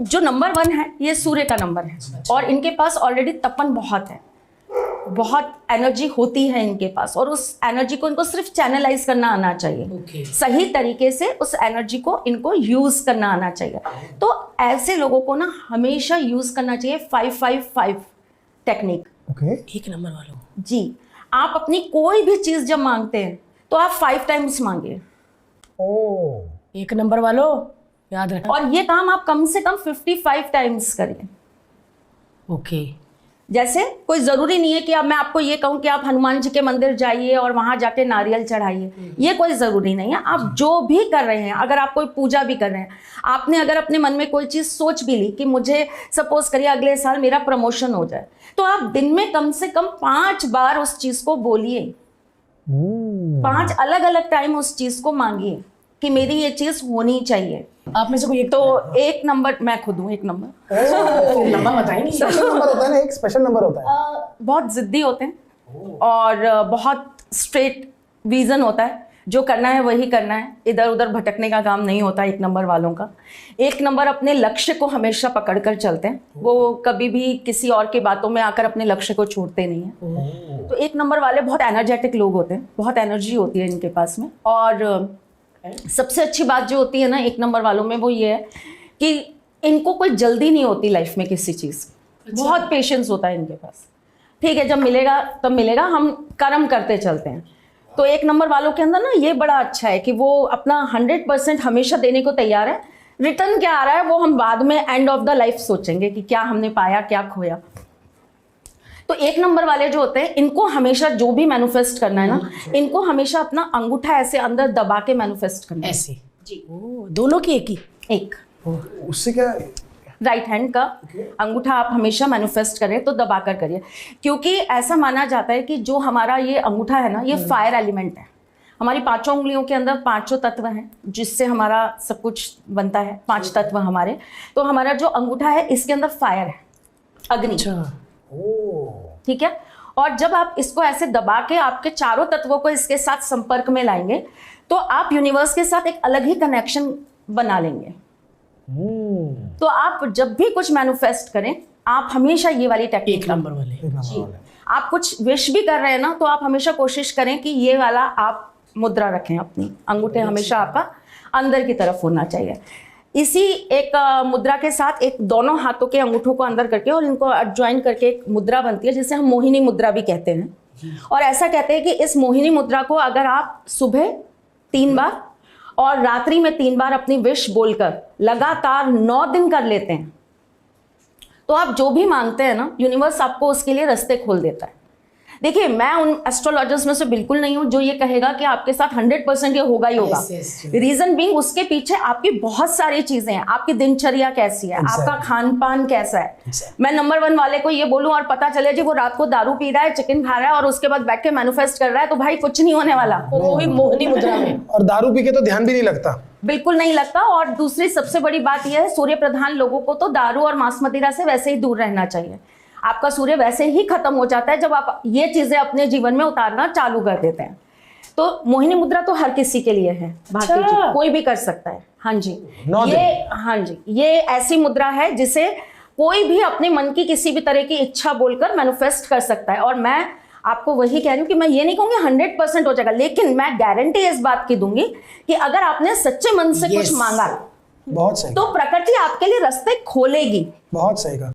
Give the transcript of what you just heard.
जो नंबर 1 है ये सूर्य का नंबर है और इनके पास ऑलरेडी तपन बहुत है, बहुत एनर्जी होती है इनके पास और उस एनर्जी को इनको सिर्फ चैनलाइज करना आना चाहिए। सही तरीके से उस एनर्जी को इनको यूज करना आना चाहिए। तो ऐसे लोगों को ना हमेशा यूज करना चाहिए 5-5-5 टेक्निक। एक नंबर वालों जी, आप अपनी कोई भी चीज जब मांगते हैं तो आप 5 टाइम्स मांगिए। एक नंबर वालों याद रखना। और ये काम आप कम से कम 55 टाइम्स करिए। ओके। जैसे कोई जरूरी नहीं है कि अब मैं आपको ये कहूं कि आप हनुमान जी के मंदिर जाइए और वहां जाके नारियल चढ़ाइए, ये कोई जरूरी नहीं है। आप जो भी कर रहे हैं, अगर आप कोई पूजा भी कर रहे हैं, आपने अगर अपने मन में कोई चीज सोच भी ली कि मुझे सपोज करिए अगले साल मेरा प्रमोशन हो जाए, तो आप दिन में कम से कम 5 बार उस चीज को बोलिए, 5 अलग अलग टाइम उस चीज को मांगिए कि मेरी ये चीज होनी चाहिए। आप में से कोई एक तो एक नंबर मैं खुद हूँ, एक नंबर नंबर बताएंगे। स्पेशल नंबर होता है ना, एक स्पेशल नंबर होता है। बहुत जिद्दी होते हैं और बहुत स्ट्रेट विजन होता है, जो करना है वही करना है, इधर उधर भटकने का काम नहीं होता एक नंबर वालों का। एक नंबर अपने लक्ष्य को हमेशा पकड़ कर चलते हैं, वो कभी भी किसी और की बातों में आकर अपने लक्ष्य को छोड़ते नहीं हैं। तो एक नंबर वाले बहुत एनर्जेटिक लोग होते हैं, बहुत एनर्जी होती है इनके पास में। और सबसे अच्छी बात जो होती है ना एक नंबर वालों में, वो ये है कि इनको कोई जल्दी नहीं होती लाइफ में किसी चीज़ की। बहुत पेशेंस होता है इनके पास। ठीक है, जब मिलेगा तब मिलेगा, हम कर्म करते चलते हैं। तो एक नंबर वालों के अंदर ना ये बड़ा अच्छा है कि वो अपना 100% हमेशा देने को तैयार है। रिटर्न क्या आ रहा है वो हम बाद में एंड ऑफ द लाइफ सोचेंगे कि क्या हमने पाया, क्या खोया। तो एक नंबर वाले जो होते हैं, इनको हमेशा जो भी मैनिफेस्ट करना है ना, इनको हमेशा अपना अंगूठा ऐसे अंदर दबा के मैनिफेस्ट करना है। ऐसे जी। दोनों की एक ही एक उससे क्या? राइट हैंड का अंगूठा आप हमेशा मैनिफेस्ट करें तो दबा कर करिए, क्योंकि ऐसा माना जाता है कि जो हमारा ये अंगूठा है ना, ये फायर एलिमेंट है। हमारी 5 उंगलियों के अंदर 5 तत्व हैं जिससे हमारा सब कुछ बनता है, 5 तत्व हमारे। तो हमारा जो अंगूठा है इसके अंदर फायर है, अग्नि। ठीक है। और जब आप इसको ऐसे दबा के आपके चारों तत्वों को इसके साथ संपर्क में लाएंगे तो आप यूनिवर्स के साथ एक अलग ही कनेक्शन बना लेंगे। तो आप जब भी कुछ मैनिफेस्ट करें, आप हमेशा ये वाली टेक्निक, एक नंबर वाले आप कुछ विश भी कर रहे हैं ना, तो आप हमेशा कोशिश करें कि ये वाला आप मुद्रा रखें अपनी, अंगूठे हमेशा आपका अंदर की तरफ होना चाहिए। इसी एक मुद्रा के साथ एक दोनों हाथों के अंगूठों को अंदर करके और इनको ज्वाइन करके एक मुद्रा बनती है जिसे हम मोहिनी मुद्रा भी कहते हैं। और ऐसा कहते हैं कि इस मोहिनी मुद्रा को अगर आप सुबह 3 बार और रात्रि में 3 बार अपनी विश बोलकर लगातार 9 दिन कर लेते हैं, तो आप जो भी मांगते हैं ना, यूनिवर्स आपको उसके लिए रास्ते खोल देता है। देखिए, मैं उन एस्ट्रोलॉजर्स में से बिल्कुल नहीं हूं जो ये कहेगा कि आपके साथ 100% ये होगा ही होगा। रीजन बीइंग, उसके पीछे आपकी बहुत सारी चीजें हैं। आपकी दिनचर्या कैसी है, आपका खान पान कैसा है। मैं नंबर 1 वाले को ये बोलूं और पता चले जी वो रात को दारू पी रहा है, चिकन खा रहा है और उसके बाद बैठ के मैनिफेस्ट कर रहा है, तो भाई कुछ नहीं होने वाला। वो भी मोहिनी मुद्रा में। और दारू पी के तो ध्यान भी नहीं लगता, बिल्कुल नहीं लगता। और दूसरी सबसे बड़ी बात यह है, सूर्य प्रधान लोगों को तो दारू और मांस मदिरा से वैसे ही दूर रहना चाहिए। आपका सूर्य वैसे ही खत्म हो जाता है जब आप ये चीजें अपने जीवन में उतारना चालू कर देते हैं। तो मोहिनी मुद्रा तो हर किसी के लिए है, भारती जी, कोई भी कर सकता है। हाँ जी, हाँ जी, ये ऐसी मुद्रा है जिसे कोई भी अपने मन की किसी भी तरह की इच्छा बोलकर मैनिफेस्ट कर सकता है। और मैं आपको वही कह रही हूँ कि मैं ये नहीं कहूँगी 100% हो जाएगा, लेकिन मैं गारंटी इस बात की दूंगी कि अगर आपने सच्चे मन से कुछ मांगा, बहुत सही, तो प्रकृति आपके लिए रास्ते खोलेगी। बहुत सही कहा।